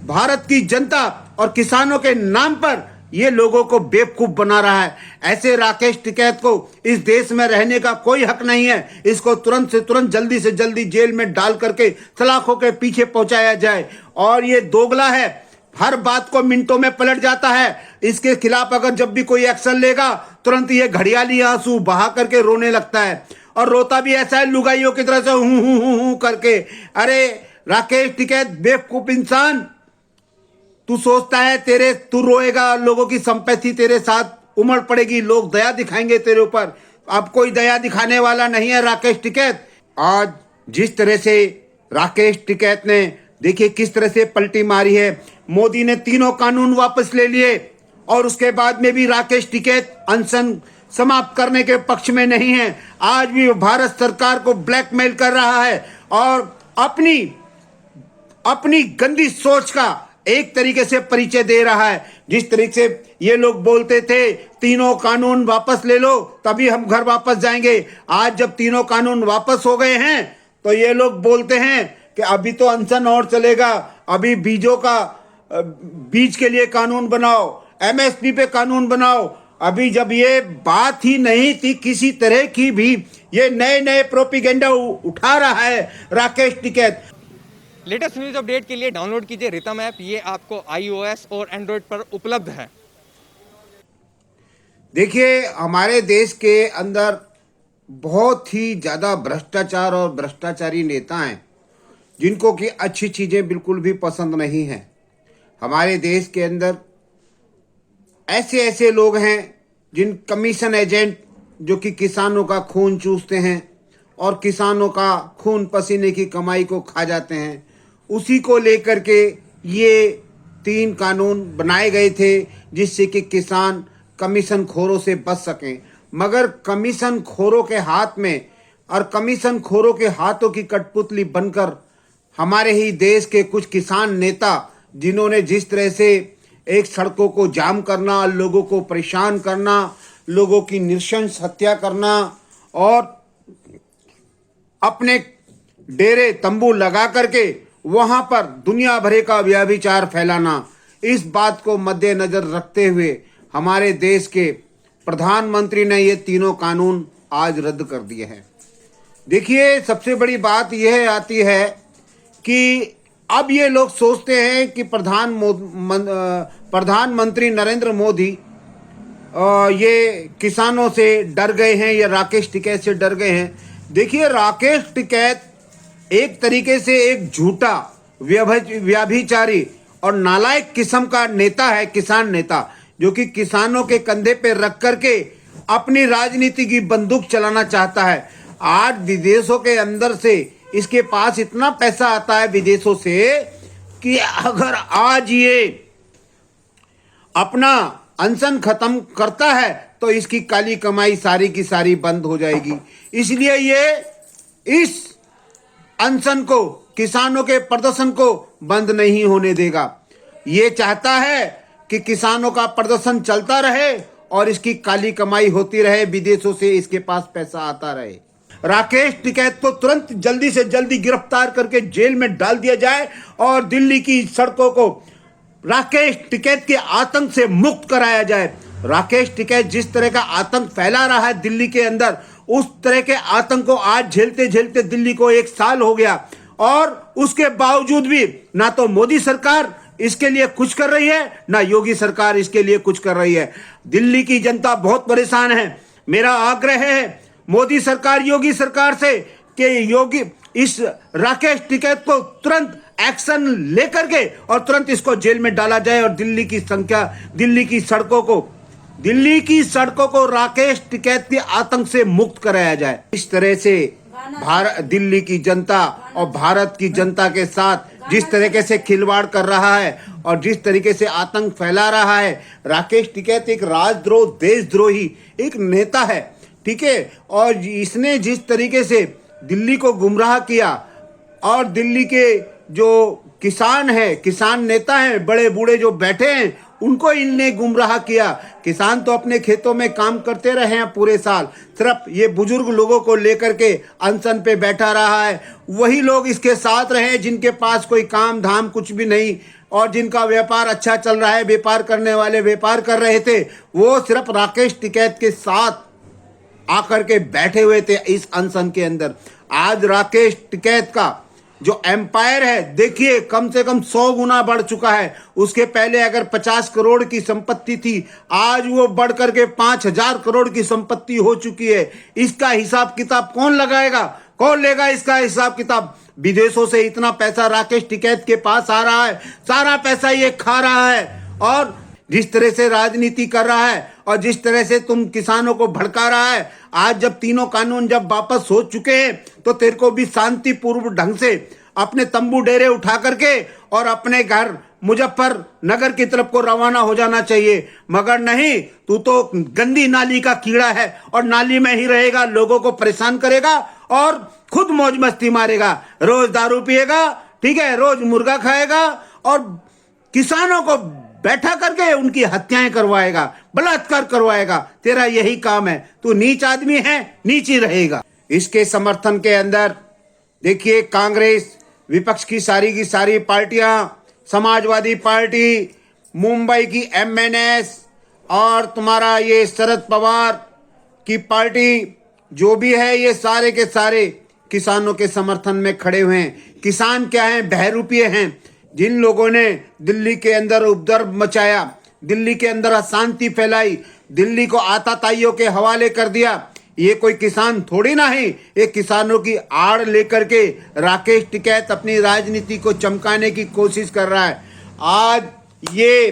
भारत की जनता और किसानों के नाम पर ये लोगों को बेवकूफ बना रहा है। ऐसे राकेश टिकैत को इस देश में रहने का कोई हक नहीं है। इसको तुरंत से तुरंत जल्दी से जल्दी जेल में डाल करके सलाखों के पीछे पहुंचाया जाए। और ये दोगला है, हर बात को मिनटों में पलट जाता है। इसके खिलाफ अगर जब भी कोई एक्शन लेगा तुरंत ये घड़ियाली आंसू बहा करके रोने लगता है, और रोता भी ऐसा है लुगाइयों की तरह से हूं करके। अरे राकेश टिकैत बेवकूफ इंसान, तू सोचता है तू रोएगा, लोगों की संपत्ति तेरे साथ उमड़ पड़ेगी, लोग दया दिखाएंगे तेरे ऊपर। अब कोई दया दिखाने वाला नहीं है राकेश टिकैत। आज जिस तरह से राकेश टिकैत ने देखिए किस तरह से पलटी मारी है। मोदी ने तीनों कानून वापस ले लिए और उसके बाद में भी राकेश टिकैत अनशन समाप्त करने के पक्ष में नहीं है। आज भी वो भारत सरकार को ब्लैकमेल कर रहा है और अपनी गंदी सोच का एक तरीके से परिचय दे रहा है। जिस तरीके से ये लोग बोलते थे तीनों कानून वापस ले लो तभी हम घर वापस जाएंगे, आज जब तीनों कानून वापस हो गए हैं तो ये लोग बोलते हैं कि अभी तो अनशन और चलेगा, अभी बीज के लिए कानून बनाओ, एमएसपी पे कानून बनाओ। अभी जब ये बात ही नहीं थी किसी तरह की भी, ये नए नए प्रोपिगेंडा उठा रहा है Rakesh Tikait. Latest news update के लिए डाउनलोड कीजिए रितम ऐप, ये आपको iOS और एंड्रॉयड पर उपलब्ध है। देखिए हमारे देश के अंदर बहुत ही ज़्यादा भ्रष्टाचार और भ्रष्टाचारी नेता हैं जिनको कि अच्छी चीज़ें बिल्कुल भी पसंद नहीं हैं। हमारे देश के अंदर ऐसे ऐसे लोग हैं जिन कमीशन एजेंट जो कि किसानों का खून चूसते हैं और किसानों का खून पसीने की कमाई को खा जाते हैं। उसी को लेकर के ये 3 कानून बनाए गए थे जिससे कि किसान कमीशन खोरों से बच सकें। मगर कमीशन खोरों के हाथ में और कमीशन खोरों के हाथों की कठपुतली बनकर हमारे ही देश के कुछ किसान नेता, जिन्होंने जिस तरह से एक सड़कों को जाम करना, लोगों को परेशान करना, लोगों की नृशंस हत्या करना और अपने डेरे तंबू लगा करके वहां पर दुनिया भरे का व्यभिचार फैलाना, इस बात को मद्देनजर रखते हुए हमारे देश के प्रधानमंत्री ने ये तीनों कानून आज रद्द कर दिए हैं। देखिए सबसे बड़ी बात यह आती है कि अब ये लोग सोचते हैं कि प्रधानमंत्री नरेंद्र मोदी ये किसानों से डर गए हैं या राकेश टिकैत से डर गए हैं। देखिए राकेश टिकैत एक तरीके से एक झूठा व्यभिचारी और नालायक किस्म का नेता है, किसान नेता, जो कि किसानों के कंधे पे रख करके अपनी राजनीति की बंदूक चलाना चाहता है। आज विदेशों के अंदर से इसके पास इतना पैसा आता है विदेशों से कि अगर आज ये अपना अनशन खत्म करता है तो इसकी काली कमाई सारी की सारी बंद हो जाएगी। इसलिए ये इस अनशन को, किसानों के प्रदर्शन को बंद नहीं होने देगा। ये चाहता है कि किसानों का प्रदर्शन चलता रहे और इसकी काली कमाई होती रहे, विदेशों से इसके पास पैसा आता रहे। राकेश टिकैत को तुरंत जल्दी से जल्दी गिरफ्तार करके जेल में डाल दिया जाए और दिल्ली की सड़कों को राकेश टिकैत के आतंक से मुक्त कराया जाए। राकेश टिकैत जिस तरह का आतंक फैला रहा है दिल्ली के अंदर, उस तरह के आतंक को आज झेलते झेलते दिल्ली को 1 साल हो गया और उसके बावजूद भी ना तो मोदी सरकार इसके लिए कुछ कर रही है, ना योगी सरकार इसके लिए कुछ कर रही है। दिल्ली की जनता बहुत परेशान है। मेरा आग्रह है मोदी सरकार, योगी सरकार से कि इस राकेश टिकैत को तुरंत एक्शन लेकर के और तुरंत इसको जेल में डाला जाए और दिल्ली की सड़कों को राकेश टिकैत के आतंक से मुक्त कराया जाए। इस तरह से दिल्ली की जनता और भारत की जनता के साथ जिस तरीके से खिलवाड़ कर रहा है और जिस तरीके से आतंक फैला रहा है, राकेश टिकैत एक राजद्रोह, देशद्रोही एक नेता है, ठीक है। और इसने जिस तरीके से दिल्ली को गुमराह किया और दिल्ली के जो किसान नेता हैं, बड़े बूढ़े जो बैठे हैं, उनको इनने गुमराह किया। किसान तो अपने खेतों में काम करते रहे हैं पूरे साल, सिर्फ ये बुजुर्ग लोगों को लेकर के अनशन पे बैठा रहा है। वही लोग इसके साथ रहे जिनके पास कोई काम धाम कुछ भी नहीं और जिनका व्यापार अच्छा चल रहा है, व्यापार करने वाले व्यापार कर रहे थे, वो सिर्फ राकेश टिकैत के साथ आकर के बैठे हुए थे इस अनशन के अंदर। आज राकेश टिकैत का जो एम्पायर है, देखिए कम से कम 100 गुना बढ़ चुका है। उसके पहले अगर 50 करोड़ की संपत्ति थी, आज वो बढ़ करके 5000 करोड़ की संपत्ति हो चुकी है। इसका हिसाब किताब कौन लगाएगा, कौन लेगा इसका हिसाब किताब? विदेशों से इतना पैसा राकेश टिकैत के पास आ रहा है, सारा पैसा ये खा रहा है। और जिस तरह से राजनीति कर रहा है और जिस तरह से तुम किसानों को भड़का रहा है, आज जब तीनों कानून जब वापस हो चुके हैं तो तेरे को भी शांतिपूर्व ढंग से अपने तंबू डेरे उठा करके और अपने घर मुजफ्फरनगर की तरफ को रवाना हो जाना चाहिए। मगर नहीं, तू तो गंदी नाली का कीड़ा है और नाली में ही रहेगा, लोगों को परेशान करेगा और खुद मौज मस्ती मारेगा। रोज दारू पिएगा, ठीक है, रोज मुर्गा खाएगा और किसानों को बैठा करके उनकी हत्याएं करवाएगा, बलात्कार करवाएगा। तेरा यही काम है, तू नीच आदमी है, नीच ही रहेगा। इसके समर्थन के अंदर देखिए कांग्रेस, विपक्ष की सारी पार्टियां, समाजवादी पार्टी, मुंबई की MNS और तुम्हारा ये शरद पवार की पार्टी जो भी है, ये सारे के सारे किसानों के समर्थन में खड़े हुए हैं। किसान क्या हैं? बहरूपीय हैं। जिन लोगों ने दिल्ली के अंदर उपद्रव मचाया, दिल्ली के अंदर अशांति फैलाई, दिल्ली को आतताइयों के हवाले कर दिया, ये कोई किसान थोड़ी ना है। ये किसानों की आड़ लेकर के राकेश टिकैत अपनी राजनीति को चमकाने की कोशिश कर रहा है। आज ये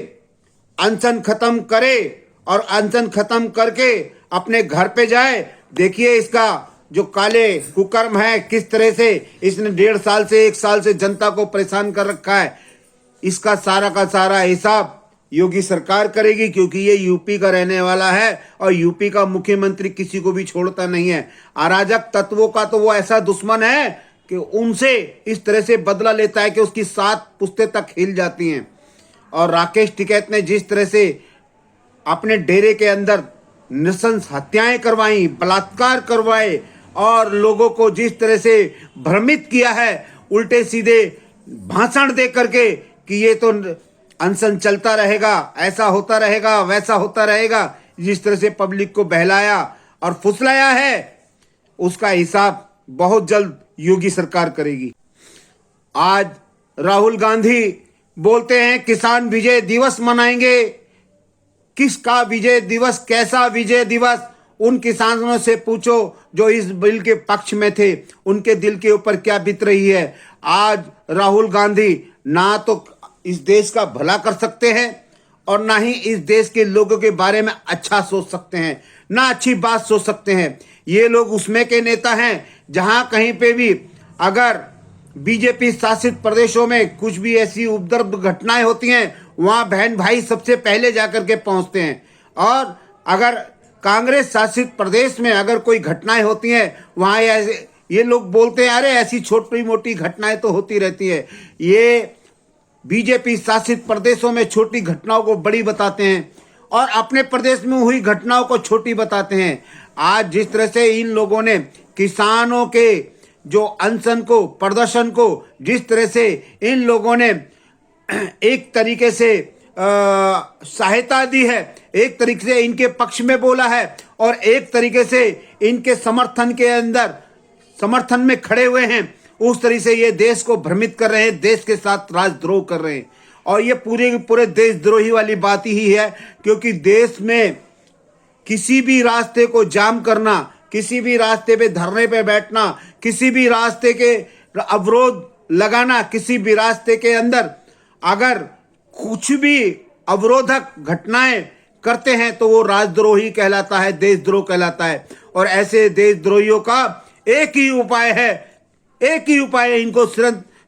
अनशन खत्म करे और अनशन खत्म करके अपने घर पे जाए। देखिए इसका जो काले कुकर्म है, किस तरह से इसने 1.5 साल से 1 साल से जनता को परेशान कर रखा है। इसका सारा का सारा हिसाब योगी सरकार करेगी, क्योंकि ये यूपी का रहने वाला है और यूपी का मुख्यमंत्री किसी को भी छोड़ता नहीं है। अराजक तत्वों का तो वो ऐसा दुश्मन है कि उनसे इस तरह से बदला लेता है कि उसकी 7 पुश्तें तक हिल जाती हैं। और राकेश टिकैत ने जिस तरह से अपने डेरे के अंदर नृशंस हत्याएं करवाई, बलात्कार करवाए और लोगों को जिस तरह से भ्रमित किया है, उल्टे सीधे भाषण दे करके कि ये तो अनशन चलता रहेगा, ऐसा होता रहेगा, वैसा होता रहेगा, जिस तरह से पब्लिक को बहलाया और फुसलाया है, उसका हिसाब बहुत जल्द योगी सरकार करेगी। आज राहुल गांधी बोलते हैं किसान विजय दिवस मनाएंगे। किसका विजय दिवस, कैसा विजय दिवस? उन किसानों से पूछो जो इस बिल के पक्ष में थे, उनके दिल के ऊपर क्या बीत रही है। आज राहुल गांधी ना तो इस देश का भला कर सकते हैं और ना ही इस देश के लोगों के बारे में अच्छा सोच सकते हैं, ना अच्छी बात सोच सकते हैं। ये लोग उसमें के नेता हैं जहां कहीं पे भी अगर बीजेपी शासित प्रदेशों में कुछ भी ऐसी उपद्रव घटनाएं होती हैं, वहां बहन भाई सबसे पहले जाकर के पहुंचते हैं। और अगर कांग्रेस शासित प्रदेश में अगर कोई घटनाएं होती हैं, वहां ये लोग बोलते हैं अरे ऐसी छोटी मोटी घटनाएं तो होती रहती है। ये बीजेपी शासित प्रदेशों में छोटी घटनाओं को बड़ी बताते हैं और अपने प्रदेश में हुई घटनाओं को छोटी बताते हैं। आज जिस तरह से इन लोगों ने किसानों के जो अनशन को, प्रदर्शन को, जिस तरह से इन लोगों ने एक तरीके से सहायता दी है, एक तरीके से इनके पक्ष में बोला है और एक तरीके से इनके समर्थन में खड़े हुए हैं, उस तरीके से ये देश को भ्रमित कर रहे हैं, देश के साथ राजद्रोह कर रहे हैं। और ये पूरे देशद्रोही वाली बात ही है, क्योंकि देश में किसी भी रास्ते को जाम करना, किसी भी रास्ते पे धरने पे बैठना, किसी भी रास्ते के अवरोध लगाना, किसी भी रास्ते के अंदर अगर कुछ भी अवरोधक घटनाएं करते हैं तो वो राजद्रोही कहलाता है, देशद्रोह कहलाता है। और ऐसे देशद्रोहियों का एक ही उपाय है, इनको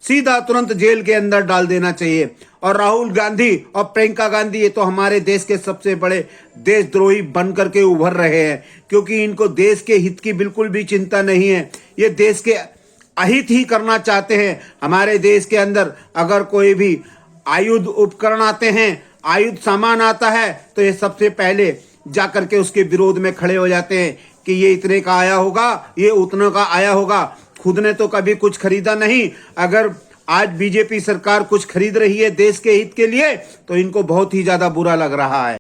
सीधा तुरंत जेल के अंदर डाल देना चाहिए। और राहुल गांधी और प्रियंका गांधी ये तो हमारे देश के सबसे बड़े देशद्रोही बन करके उभर रहे हैं, क्योंकि इनको देश के हित की बिल्कुल भी चिंता नहीं है। ये देश के अहित ही करना चाहते हैं। हमारे देश के अंदर अगर कोई भी आयुध उपकरण आते हैं, आयुध सामान आता है तो ये सबसे पहले जाकर के उसके विरोध में खड़े हो जाते हैं कि ये इतने का आया होगा, ये उतने का आया होगा। खुद ने तो कभी कुछ खरीदा नहीं। अगर आज बीजेपी सरकार कुछ खरीद रही है देश के हित के लिए तो इनको बहुत ही ज्यादा बुरा लग रहा है।